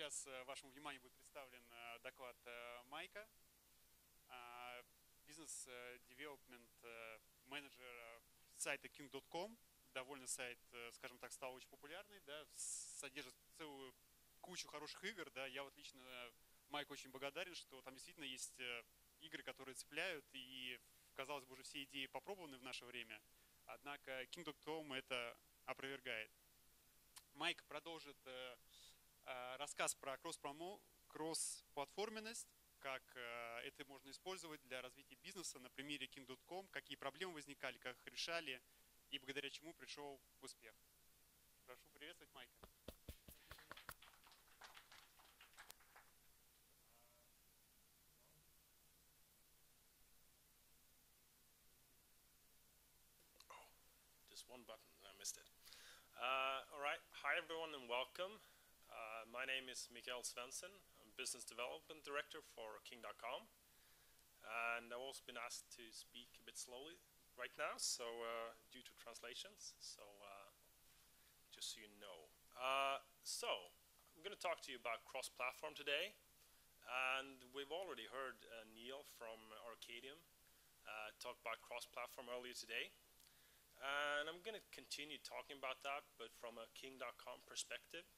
Сейчас вашему вниманию будет представлен доклад Майка, бизнес-девелопмент менеджера сайта King.com. Довольно сайт, скажем так, стал очень популярный, да, содержит целую кучу хороших игр. Да. Я вот лично Майку очень благодарен, что там действительно есть игры, которые цепляют, и, казалось бы, уже все идеи попробованы в наше время, однако King.com это опровергает. Майк продолжит рассказ про кросс-платформенность, как это можно использовать для развития бизнеса на примере King.com, какие проблемы возникали, как их решали и благодаря чему пришел в успех. Прошу приветствовать Майка. Just one button, I missed it. All right, hi everyone and welcome. My name is Mikael SVENSSON. I'm Business Development Director for King.com. And I've also been asked to speak a bit slowly right now, so due to translations, so just so you know. So, I'm going to talk to you about cross-platform today. And we've already heard Neil from Arcadium talk about cross-platform earlier today. And I'm going to continue talking about that, but from a King.com perspective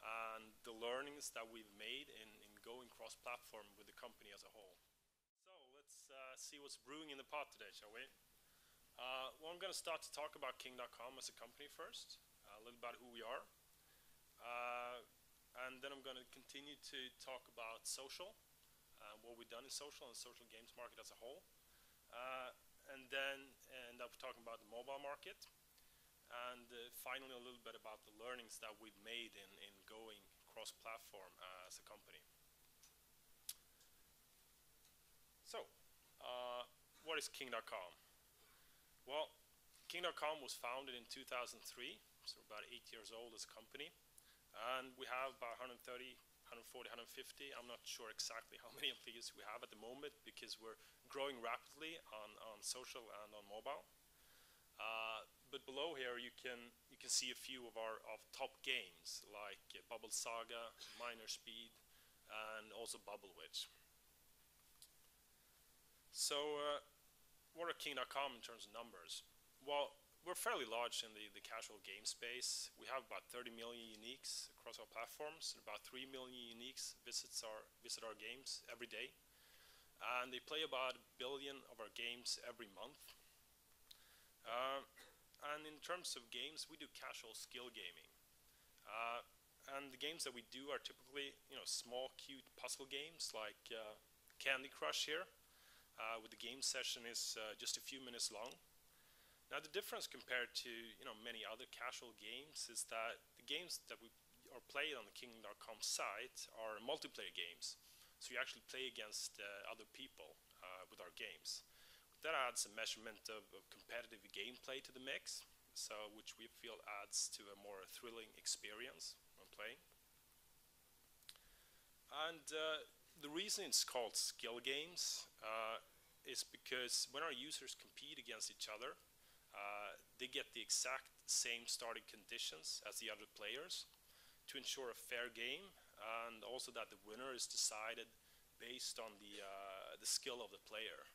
and the learnings that we've made in going cross-platform with the company as a whole. So let's see what's brewing in the pot today, shall we? Well, I'm going to start to talk about King.com as a company first, a little about who we are. And then I'm going to continue to talk about social, what we've done in social and social games market as a whole. And then end up talking about the mobile market, and finally a little bit about the learnings that we've made in going cross-platform as a company. So, what is King.com? Well, King.com was founded in 2003, so we're about 8 years old as a company, and we have about 130, 140, 150. I'm not sure exactly how many employees we have at the moment because we're growing rapidly on social and on mobile. But below here you can see a few of our top games like Bubble Saga, Minor Speed, and also Bubble Witch. So what are King.com in terms of numbers? Well, we're fairly large in the casual game space. We have about 30 million uniques across our platforms, and about 3 million uniques visit our games every day. And they play about 1 billion of our games every month. And in terms of games, we do casual skill gaming. And the games that we do are typically, small, cute puzzle games like Candy Crush here, where the game session is just a few minutes long. Now the difference compared to many other casual games is that the games that are played on the King.com site are multiplayer games. So you actually play against other people with our games. That adds a measurement of competitive gameplay to the mix, so which we feel adds to a more thrilling experience when playing. And the reason it's called skill games is because when our users compete against each other, they get the exact same starting conditions as the other players to ensure a fair game, and also that the winner is decided based on the skill of the player.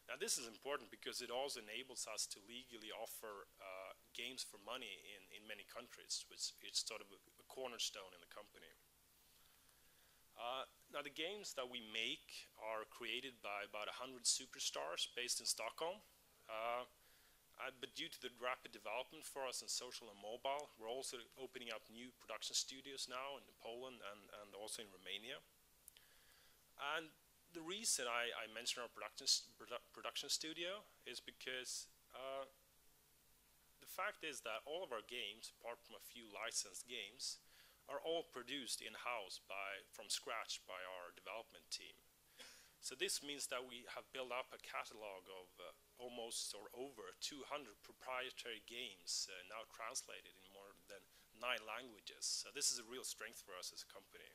Now this is important because it also enables us to legally offer games for money in many countries, which is sort of a cornerstone in the company. Now the games that we make are created by about 100 superstars based in Stockholm. But due to the rapid development for us in social and mobile, we're also opening up new production studios now in Poland and also in Romania. And the reason I mention our production studio is because the fact is that all of our games, apart from a few licensed games, are all produced in-house from scratch by our development team. So this means that we have built up a catalog of almost or over 200 proprietary games now translated in more than 9 languages. So this is a real strength for us as a company.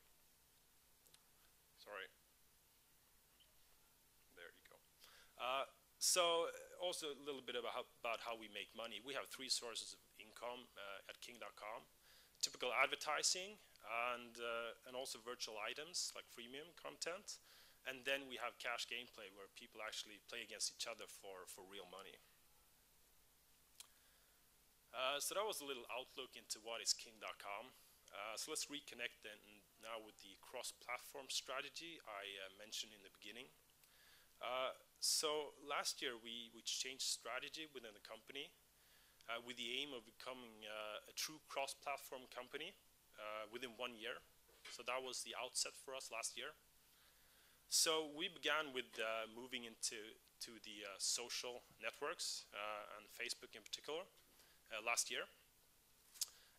Sorry. There you go. So also a little bit about how we make money. We have 3 sources of income at King.com. Typical advertising, and also virtual items like freemium content. And then we have cash gameplay where people actually play against each other for real money. So that was a little outlook into what is King.com. So let's reconnect then now with the cross-platform strategy I mentioned in the beginning. So last year we changed strategy within the company with the aim of becoming a true cross-platform company within 1 year. So that was the outset for us last year. So we began with moving into the social networks and Facebook in particular last year.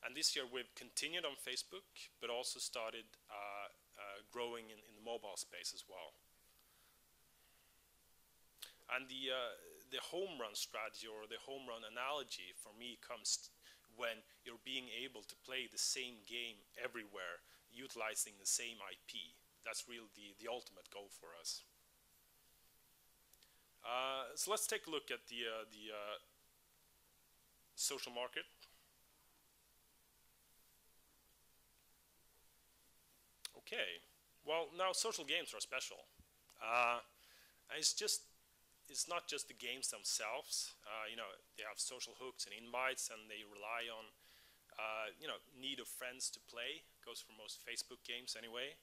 And this year we've continued on Facebook, but also started growing in the mobile space as well. And the home run strategy, or the home run analogy, for me comes when you're being able to play the same game everywhere, utilizing the same IP. That's really the ultimate goal for us. So let's take a look at the social market. Okay, well, now social games are special. It's not just the games themselves. You know, they have social hooks and invites, and they rely on you know, need of friends to play. Goes for most Facebook games anyway.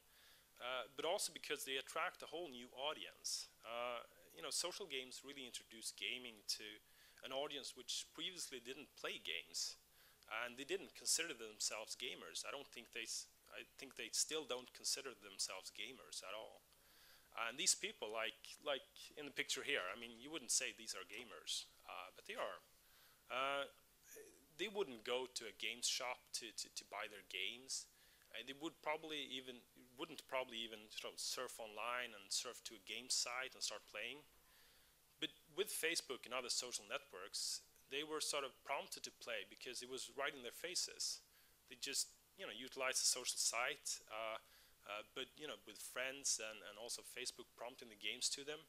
But also because they attract a whole new audience. You know, social games really introduce gaming to an audience which previously didn't play games, and they didn't consider themselves gamers. I think they still don't consider themselves gamers at all. And these people, like in the picture here, I mean, you wouldn't say these are gamers, but they are. They wouldn't go to a games shop to buy their games. They wouldn't probably even sort of surf online and surf to a game site and start playing. But with Facebook and other social networks, they were sort of prompted to play because it was right in their faces. They just, you know, utilized the social site, but you know, with friends and also Facebook prompting the games to them.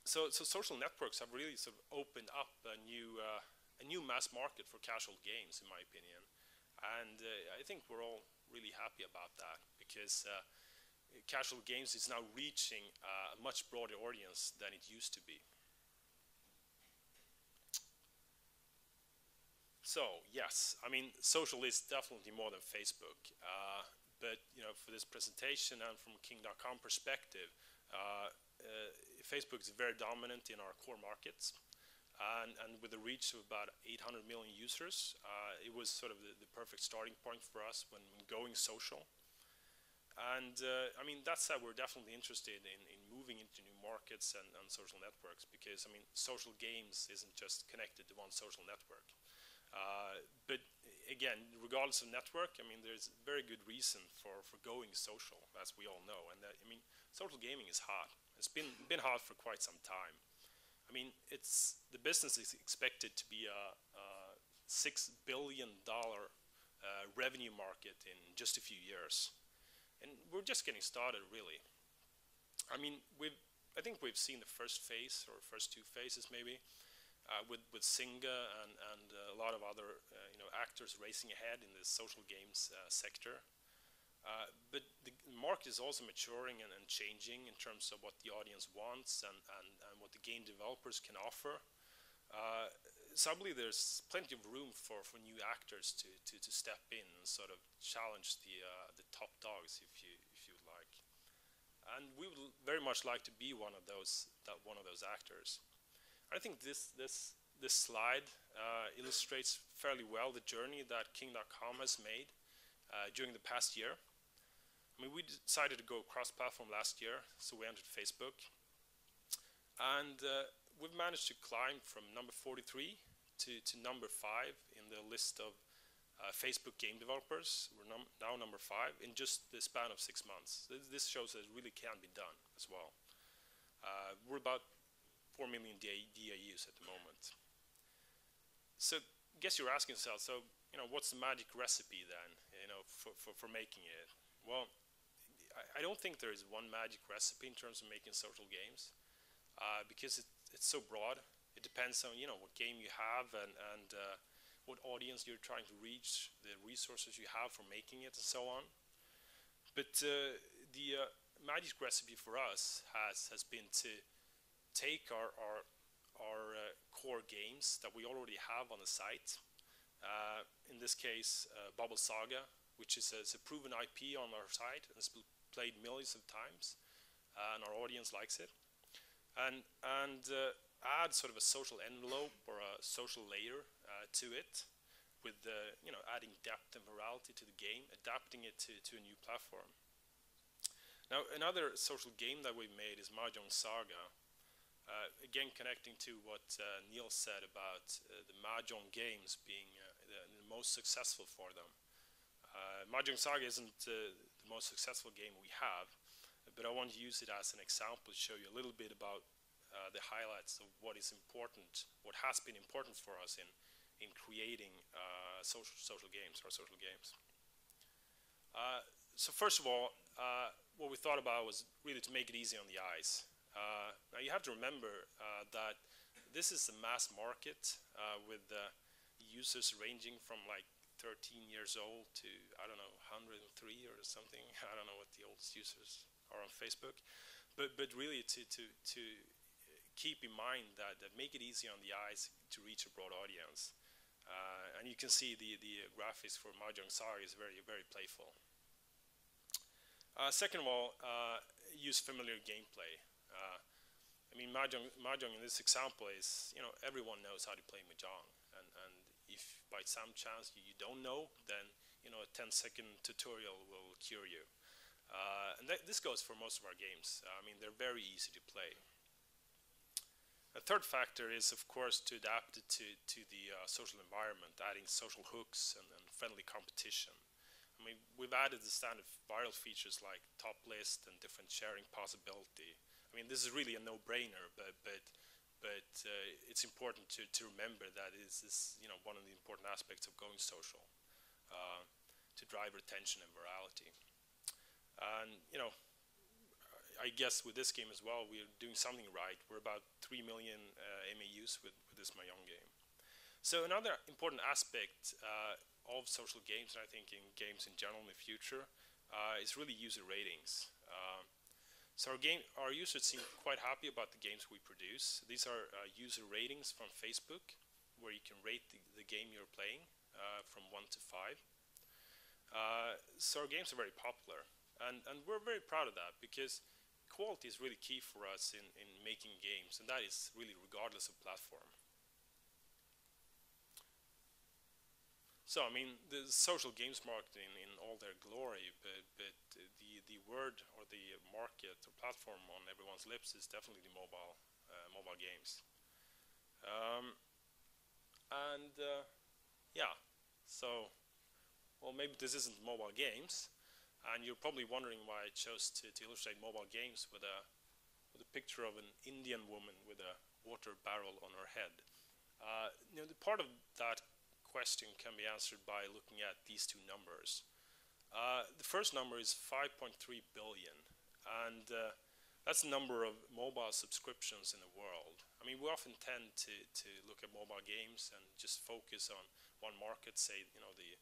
So social networks have really sort of opened up a new mass market for casual games, in my opinion. And I think we're all really happy about that, because casual games is now reaching a much broader audience than it used to be. So yes, I mean, social is definitely more than Facebook. But you know, for this presentation and from a King.com perspective, Facebook is very dominant in our core markets. And with a reach of about 800 million users, it was sort of the perfect starting point for us when going social. And I mean, that said, we're definitely interested in moving into new markets and social networks, because I mean, social games isn't just connected to one social network. But again, regardless of network, I mean, there's very good reason for going social, as we all know. And I mean, social gaming is hot. It's been hot for quite some time. I mean, the business is expected to be a $6 billion revenue market in just a few years, and we're just getting started, really. I mean, I think we've seen the first phase, or first two phases maybe, with Saga and a lot of other you know, actors racing ahead in the social games sector. But the market is also maturing and changing in terms of what the audience wants and what the game developers can offer. So I believe there's plenty of room for new actors to step in and sort of challenge the top dogs, if you would like. And we would very much like to be one of those actors. I think this slide illustrates fairly well the journey that King.com has made during the past year. I mean, we decided to go cross-platform last year, so we entered Facebook. And we've managed to climb from number 43 to number 5 in the list of Facebook game developers. We're now number 5 in just the span of 6 months. This shows that it really can be done as well. We're about 4 million DAUs at the moment. So I guess you're asking yourself, so you know, what's the magic recipe then, you know, for making it? Well, I don't think there is one magic recipe in terms of making social games, because it's so broad. It depends on, you know, what game you have and what audience you're trying to reach, the resources you have for making it, and so on. But the magic recipe for us has been to take our core games that we already have on the site. In this case, Bubble Saga, which is a proven IP on our site and it's played millions of times, and our audience likes it. And add sort of a social envelope or a social layer to it, with adding depth and virality to the game, adapting it to a new platform. Now, another social game that we've made is Mahjong Saga. Again, connecting to what Neil said about the Mahjong games being the most successful for them. Mahjong Saga isn't the most successful game we have, but I want to use it as an example to show you a little bit about the highlights of what is important, what has been important for us in creating social games, or social games. So first of all, what we thought about was really to make it easy on the eyes. Now you have to remember that this is a mass market with users ranging from like 13 years old to, I don't know, 103 or something. I don't know what the oldest users are on Facebook. But really to keep in mind that make it easy on the eyes to reach a broad audience. And you can see the graphics for Mahjong Saga is very, very playful. Second of all, use familiar gameplay. I mean, Mahjong in this example is, everyone knows how to play Mahjong. And if by some chance you don't know, then, a 10-second tutorial will cure you. And this goes for most of our games. I mean, they're very easy to play. A third factor is, of course, to adapt it to the social environment, adding social hooks and friendly competition. I mean, we've added the standard viral features like top list and different sharing possibility. I mean, this is really a no-brainer, but it's important to remember that this is one of the important aspects of going social, to drive retention and virality. And I guess with this game as well, we're doing something right. We're about 3 million MAUs with this Mahjong game. So another important aspect of social games, and I think in games in general in the future, is really user ratings. So our users seem quite happy about the games we produce. These are user ratings from Facebook, where you can rate the game you're playing from 1 to 5. So our games are very popular, and we're very proud of that, because quality is really key for us in making games, and that is really regardless of platform. So, I mean, the social games market in all their glory, but the word or the market or platform on everyone's lips is definitely the mobile games. Yeah, so, well, maybe this isn't mobile games, and you're probably wondering why I chose to illustrate mobile games with a picture of an Indian woman with a water barrel on her head. The part of that question can be answered by looking at these two numbers. The first number is 5.3 billion, and that's the number of mobile subscriptions in the world. I mean, we often tend to look at mobile games and just focus on one market, say, the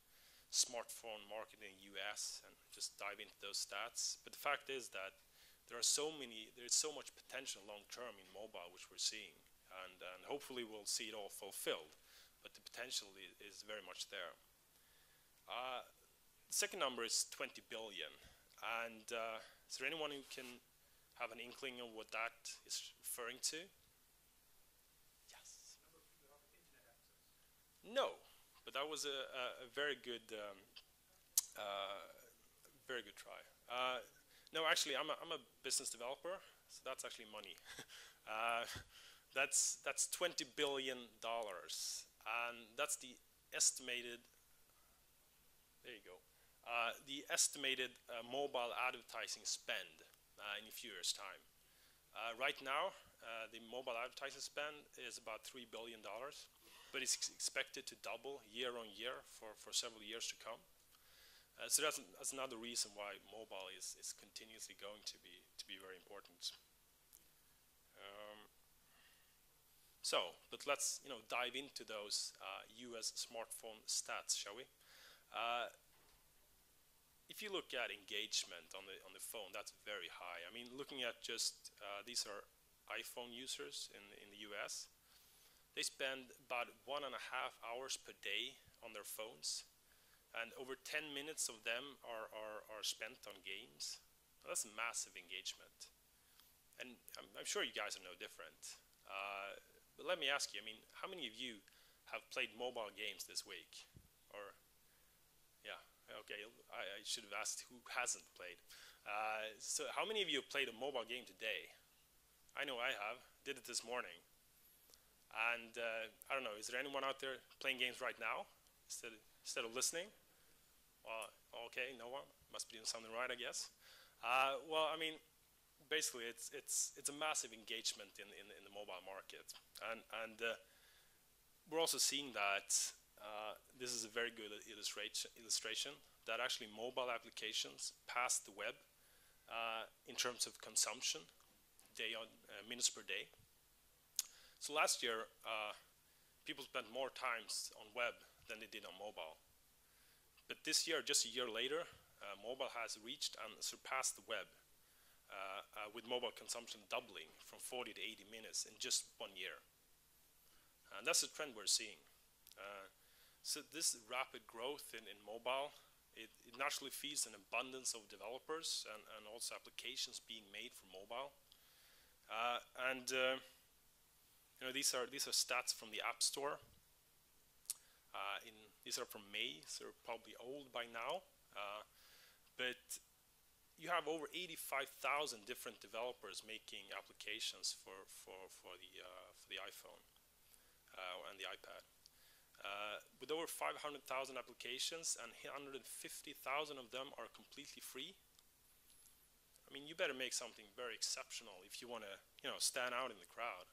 smartphone market in the US, and just dive into those stats. But the fact is that there's so much potential long term in mobile, which we're seeing, and hopefully we'll see it all fulfilled. But the potential is very much there. The second number is 20 billion, and is there anyone who can have an inkling of what that is referring to? Yes. No, but that was a very good try. No, actually, I'm a business developer, so that's actually money. That's $20 billion, and that's the estimated. There you go. The estimated mobile advertising spend in a few years' time. Right now, the mobile advertising spend is about $3 billion, but it's expected to double year on year for several years to come. So that's another reason why mobile is continuously going to be very important. But let's dive into those US smartphone stats, shall we? If you look at engagement on the phone, that's very high. I mean, looking at just these are iPhone users in the US. They spend about 1.5 hours per day on their phones, and over 10 minutes of them are spent on games. Well, that's a massive engagement, and I'm sure you guys are no different. But let me ask you, I mean, how many of you have played mobile games this week? Or, yeah, okay, I should have asked who hasn't played. So how many of you have played a mobile game today? I know I have, did it this morning. And I don't know, is there anyone out there playing games right now instead of listening? Well, okay, no one, must be doing something right, I guess. Well, I mean, basically, it's a massive engagement in the mobile market, and we're also seeing that this is a very good illustration that actually mobile applications pass the web in terms of consumption, minutes per day. So last year, people spent more times on web than they did on mobile. But this year, just a year later, mobile has reached and surpassed the web. With mobile consumption doubling from 40 to 80 minutes in just 1 year. And that's the trend we're seeing. So this rapid growth in mobile, it naturally feeds an abundance of developers and also applications being made for mobile. These are stats from the App Store. These are from May, so they're probably old by now. But you have over 85,000 different developers making applications for the iPhone and the iPad. With over 500,000 applications and 150,000 of them are completely free. I mean, you better make something very exceptional if you want to, stand out in the crowd.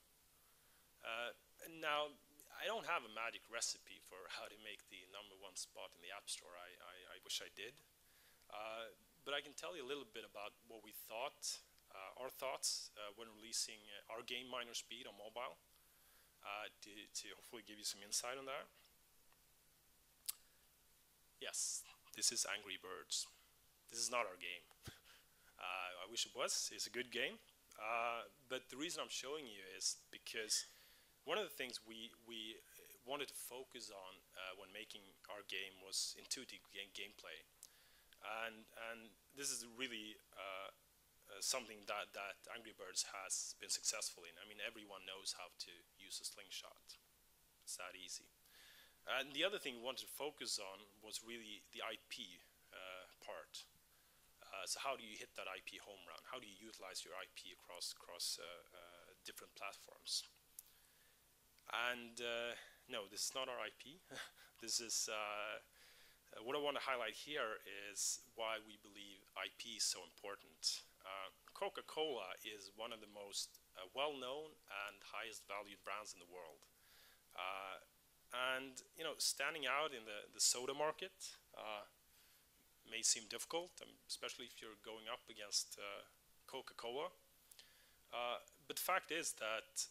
Now, I don't have a magic recipe for how to make the #1 spot in the App Store. I wish I did. But I can tell you a little bit about what we thought, our thoughts when releasing our game Minor Speed on mobile, to hopefully give you some insight on that. Yes, this is Angry Birds. This is not our game. I wish it was. It's a good game. But the reason I'm showing you is because one of the things we wanted to focus on when making our game was intuitive gameplay. And this is really something that Angry Birds has been successful in. I mean, everyone knows how to use a slingshot. It's that easy. And the other thing we wanted to focus on was really the IP part. So how do you hit that IP home run? How do you utilize your IP across different platforms? And no, this is not our IP. This is what I want to highlight here is why we believe IP is so important. CocaCola is one of the most well-known and highest valued brands in the world. And standing out in the soda market may seem difficult, especially if you're going up against CocaCola. But the fact is that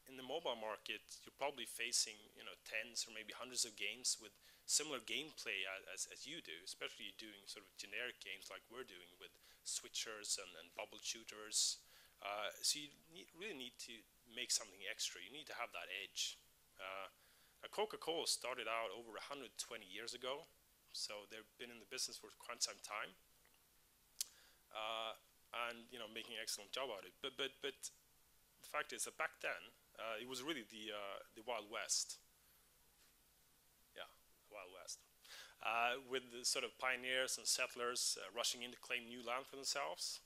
in the mobile market, you're probably facing tens or maybe hundreds of games with similar gameplay as you do, especially doing sort of generic games like we're doing with switchers and bubble shooters. So you really need to make something extra. You need to have that edge. Coca-Cola started out over 120 years ago, so they've been in the business for quite some time, and making an excellent job at it. But the fact is that back then it was really the Wild West. Wild West, with the sort of pioneers and settlers rushing in to claim new land for themselves.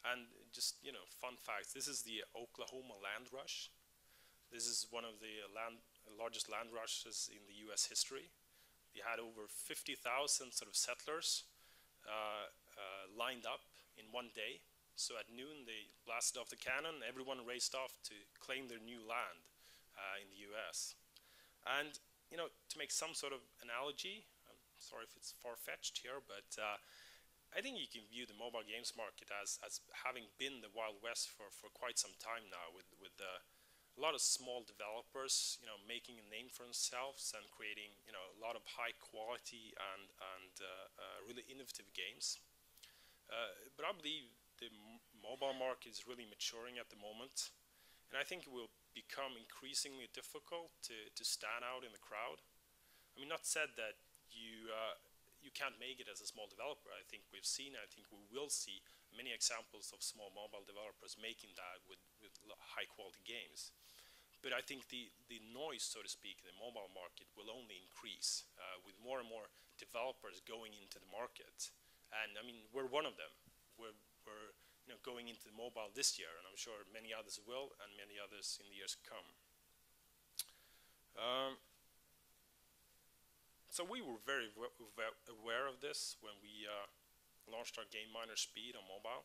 And just fun facts: this is the Oklahoma land rush. This is one of the largest land rushes in the U.S. history. They had over 50,000 sort of settlers lined up in one day. So at noon they blasted off the cannon. Everyone raced off to claim their new land in the U.S. And to make some sort of analogy, I'm sorry if it's far-fetched here, but I think you can view the mobile games market as having been the Wild West for quite some time now, with a lot of small developers, making a name for themselves and creating, a lot of high quality and really innovative games. But I believe the mobile market is really maturing at the moment, and I think it will become increasingly difficult to stand out in the crowd. I mean, not said that you can't make it as a small developer. I think we will see many examples of small mobile developers making that with high quality games. But I think the noise, so to speak, in the mobile market will only increase with more and more developers going into the market. And I mean, we're one of them. We're going into the mobile this year, and I'm sure many others will, and many others in the years to come. So we were very aware of this when we launched our game Miner Speed on mobile.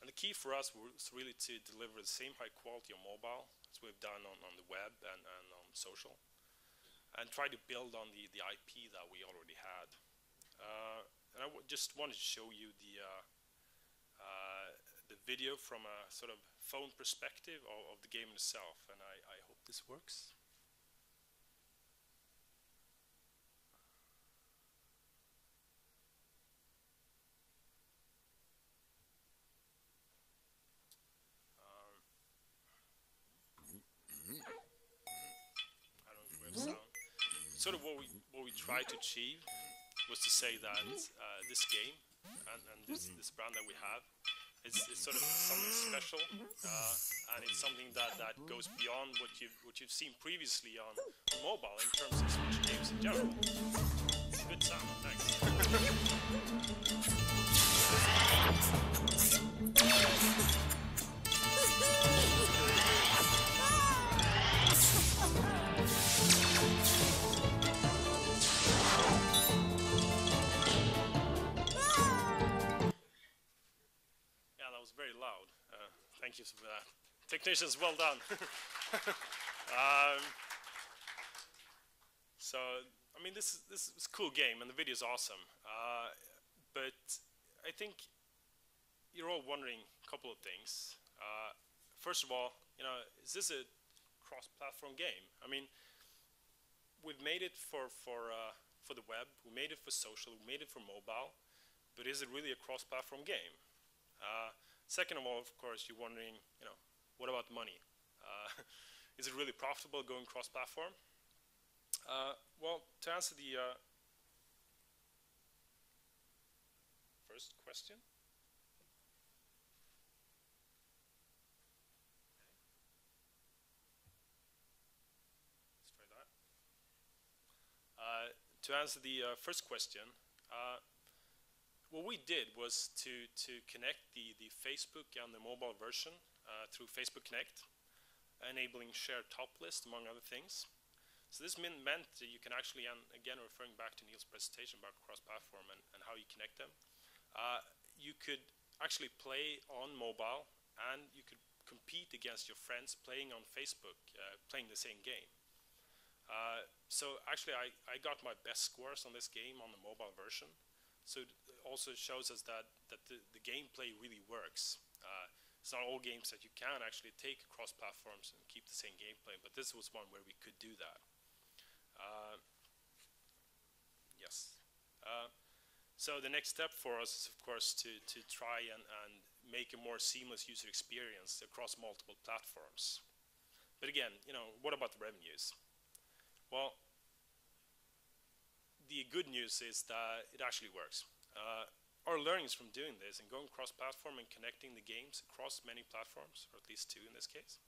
And the key for us was really to deliver the same high quality on mobile as we've done on the web and on social, and try to build on the IP that we already had. And I just wanted to show you the video from a sort of phone perspective of the game itself, and I hope this works. Sort of what we tried to achieve was to say that this game and this brand that we have is sort of something special, and it's something that goes beyond what you've seen previously on mobile in terms of Switch games in general. Good sound, thanks. Very loud. Thank you for that. Technicians, well done. So, I mean, this is a cool game, and the video is awesome. But I think you're all wondering a couple of things. First of all, is this a cross-platform game? I mean, we've made it for the web, we made it for social, we made it for mobile, but is it really a cross-platform game? Second of all, of course, you're wondering, what about money? Is it really profitable going cross-platform? Well, to answer the first question. Let's try that. To answer the first question, what we did was to connect the Facebook and the mobile version through Facebook Connect, enabling shared top list, among other things. So this meant that you can actually, and again referring back to Neil's presentation about cross-platform and how you connect them, you could actually play on mobile, and you could compete against your friends playing on Facebook, playing the same game. So actually I got my best scores on this game on the mobile version. So it also shows us that the gameplay really works. It's not all games that you can actually take across platforms and keep the same gameplay, but this was one where we could do that. Yes. So the next step for us is, of course, to try and make a more seamless user experience across multiple platforms. But again, what about the revenues? Well, the good news is that it actually works. Our learnings from doing this and going cross-platform and connecting the games across many platforms, or at least two in this case,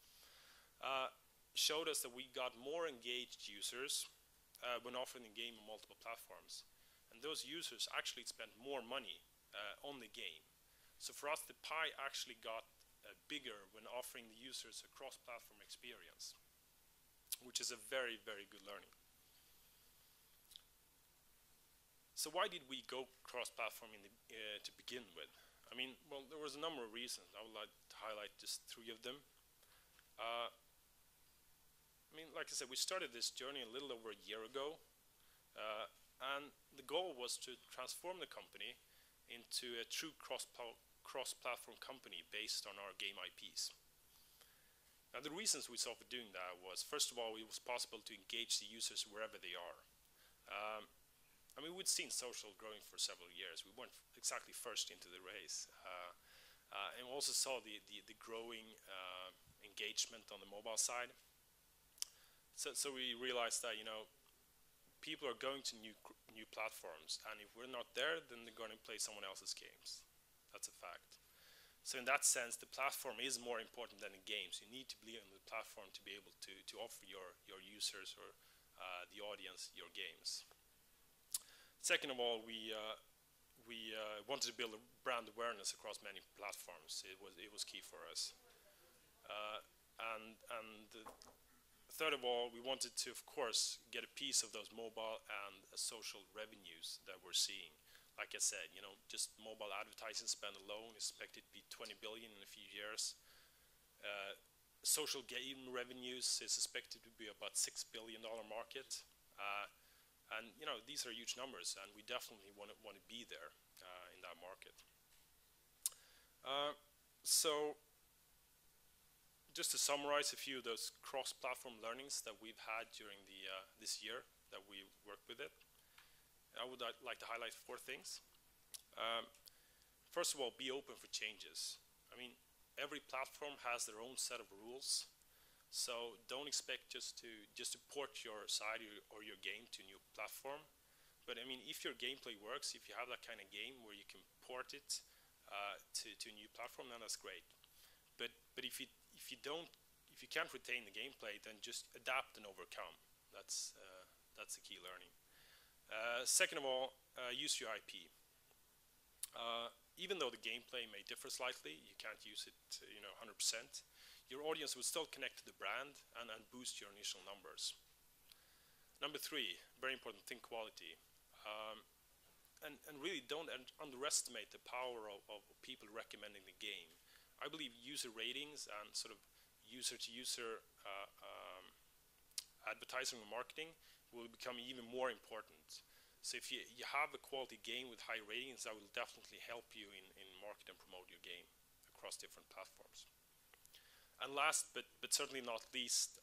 showed us that we got more engaged users when offering the game on multiple platforms. And those users actually spent more money on the game. So for us, the pie actually got bigger when offering the users a cross-platform experience, which is a very, very good learning. So why did we go cross-platform to begin with? I mean, well, there was a number of reasons. I would like to highlight just 3 of them. I mean, like I said, we started this journey a little over a year ago, and the goal was to transform the company into a true cross-platform company based on our game IPs. Now the reasons we saw for doing that was, first of all, it was possible to engage the users wherever they are. I mean, we'd seen social growing for several years. We weren't exactly first into the race. And we also saw the growing engagement on the mobile side. So we realized that, you know, people are going to new platforms, and if we're not there, then they're going to play someone else's games. That's a fact. So in that sense, the platform is more important than the games. You need to be on the platform to be able to offer your users or the audience your games. Second of all, we wanted to build a brand awareness across many platforms. It was key for us. And third of all, we wanted to, of course, get a piece of those mobile and social revenues that we're seeing. Like I said, you know, just mobile advertising spend alone is expected to be 20 billion in a few years. Social game revenues is expected to be about $6 billion market. And you know, these are huge numbers, and we definitely want to be there in that market. So just to summarize a few of those cross-platform learnings that we've had during this year that we worked with it, I would like to highlight 4 things. First of all, be open for changes. I mean, every platform has their own set of rules, so don't expect just to port your site or your game to a new platform. But I mean, if your gameplay works, if you have that kind of game where you can port it to a new platform, then that's great. But if you can't retain the gameplay, then just adapt and overcome. That's the key learning. Second of all, use your IP. Even though the gameplay may differ slightly, you can't use it, you know, 100%. Your audience will still connect to the brand and boost your initial numbers. Number 3, very important, think quality. And really don't underestimate the power of people recommending the game. I believe user ratings and sort of user-to-user advertising and marketing will become even more important. So if you have a quality game with high ratings, that will definitely help you in market and promote your game across different platforms. And last, but certainly not least,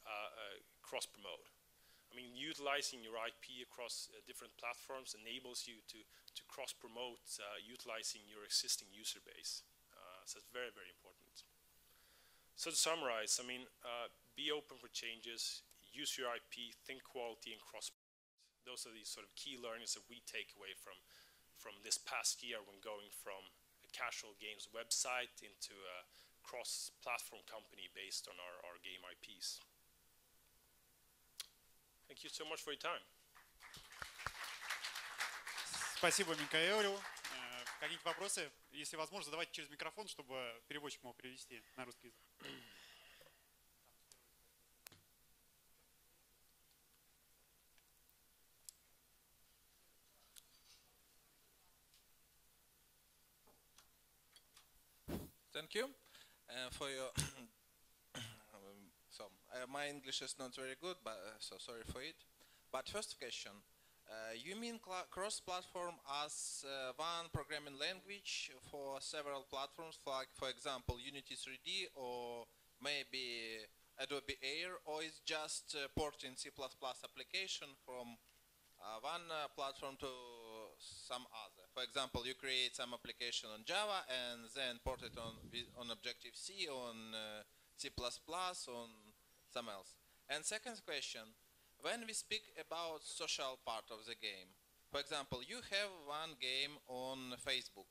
cross-promote. I mean, utilizing your IP across different platforms enables you to cross-promote utilizing your existing user base. So it's very, very important. So to summarize, I mean, be open for changes, use your IP, think quality, and cross-promote. Those are the sort of key learnings that we take away from this past year when going from a casual games website into a cross-platform company based on our game IPs. Thank you so much for your time. Спасибо Микаэлю. Какие-нибудь вопросы? Если возможно, задавайте через микрофон, чтобы переводчик мог перевести на русский язык. Thank you for your. My English is not very good, but so sorry for it. But first question, you mean cross-platform as one programming language for several platforms, like for example Unity 3D or maybe Adobe Air, or is just porting C++ application from one platform to some other? For example, you create some application on Java and then port it on Objective-C, on C++, on some else. And second question, when we speak about social part of the game, for example, you have one game on Facebook.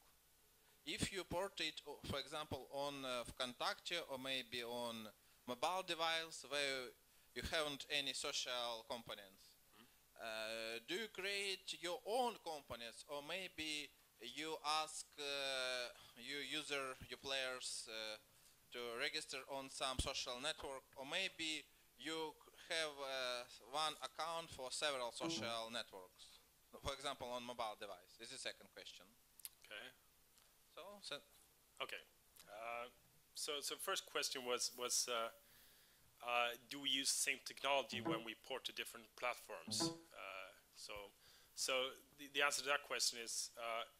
If you port it, for example, on VKontakte or maybe on mobile device where you haven't any social components, do you create your own components, or maybe you ask your players to register on some social network, or maybe you have one account for several social networks, for example, on mobile device? This is the second question. Okay. So okay. So first question was do we use the same technology when we port to different platforms? So the answer to that question is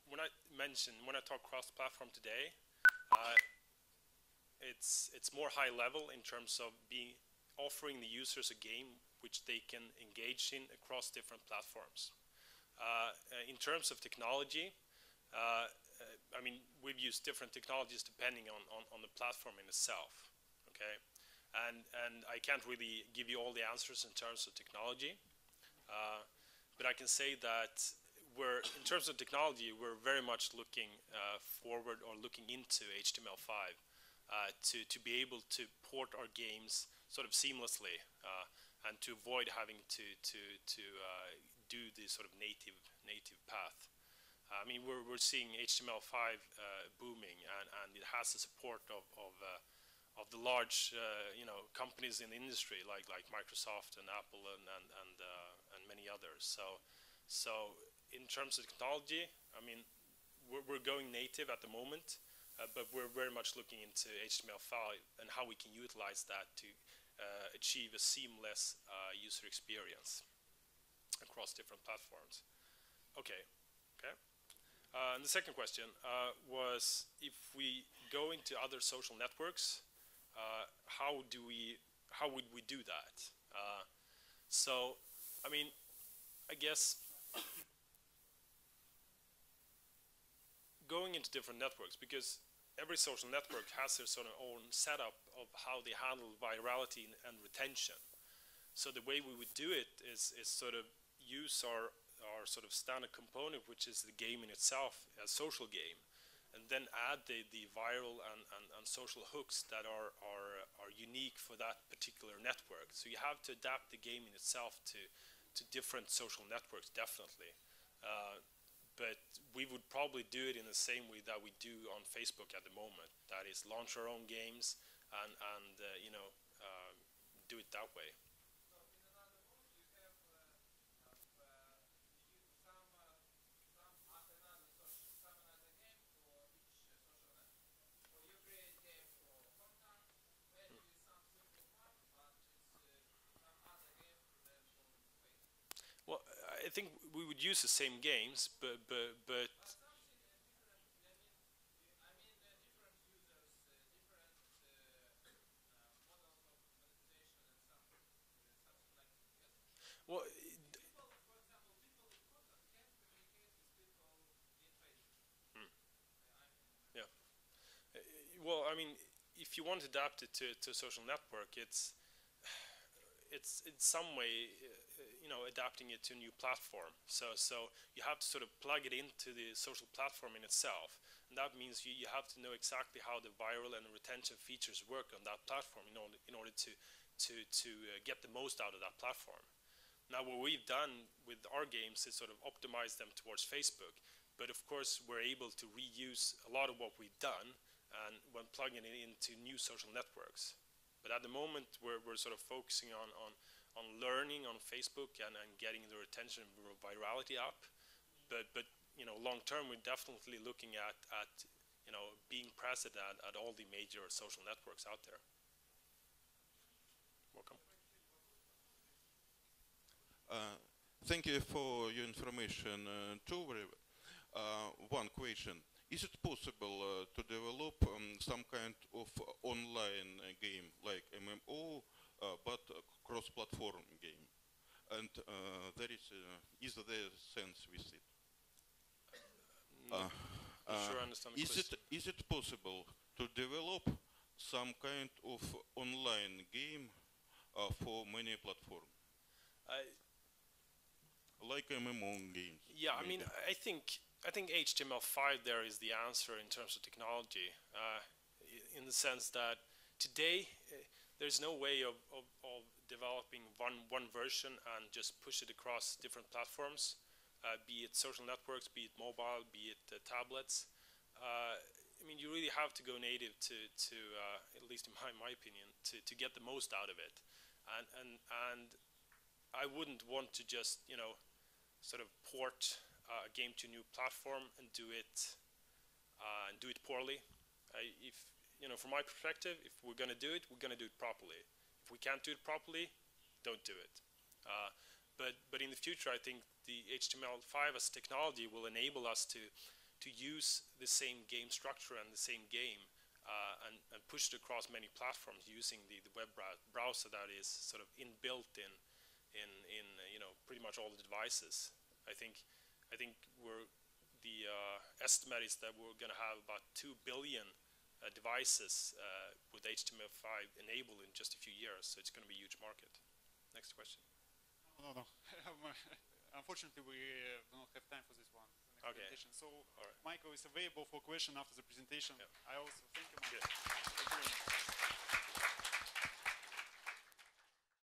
when I talk cross-platform today, it's more high level in terms of offering the users a game which they can engage in across different platforms. In terms of technology, I mean, we've used different technologies depending on the platform in itself, okay? And I can't really give you all the answers in terms of technology, but I can say that in terms of technology, we're very much looking forward or looking into HTML5 to be able to port our games sort of seamlessly and to avoid having to do the sort of native path. I mean, we're seeing HTML5 booming, and it has the support of the large companies in the industry like Microsoft and Apple and many others. So in terms of technology, I mean, we're going native at the moment, but we're very much looking into HTML5 and how we can utilize that to achieve a seamless user experience across different platforms. Okay. And the second question was, if we go into other social networks, how would we do that? So, I mean, I guess going into different networks, because every social network has their sort of own setup of how they handle virality and retention. So the way we would do it is sort of use our sort of standard component, which is the game in itself, a social game, and then add the viral and social hooks that are unique for that particular network. So you have to adapt the game in itself to different social networks, definitely. But we would probably do it in the same way that we do on Facebook at the moment. That is, launch our own games and do it that way. Well, I think we would use the same games, but well, yeah. Well, I mean, if you want to adapt it to a social network, it's in some way, adapting it to a new platform. So you have to sort of plug it into the social platform in itself, and that means you have to know exactly how the viral and retention features work on that platform in order to get the most out of that platform. Now, what we've done with our games is sort of optimize them towards Facebook, but of course we're able to reuse a lot of what we've done and when plugging it into new social networks. But at the moment, we're sort of focusing on learning on Facebook and getting the retention and virality up. But long term, we're definitely looking at being present at all the major social networks out there. Welcome. Thank you for your information, Tovri. One question. Is it possible to develop some kind of online game like MMO, but cross-platform game? And is there sense with it? Sure, I understand the question. Is it possible to develop some kind of online game for many platforms? Like MMO games? Yeah, maybe. I mean, I think HTML5 there is the answer in terms of technology, in the sense that today there's no way of developing one version and just push it across different platforms, be it social networks, be it mobile, be it tablets. I mean, you really have to go native to at least in my opinion, to get the most out of it, and I wouldn't want to just sort of port a game to a new platform and do it poorly. From my perspective, if we're going to do it, we're going to do it properly. If we can't do it properly, don't do it. But in the future, I think the HTML5 as technology will enable us to use the same game structure and the same game and pushed across many platforms using the web browser that is sort of inbuilt in pretty much all the devices. I think the estimate is that we're going to have about 2 billion devices with HTML5 enabled in just a few years, so it's going to be a huge market. Next question. No. Unfortunately, we don't have time for this one. Okay. So, All right. Michael is available for question after the presentation. Yeah. I also thank you, Michael. Good. Thank you very much.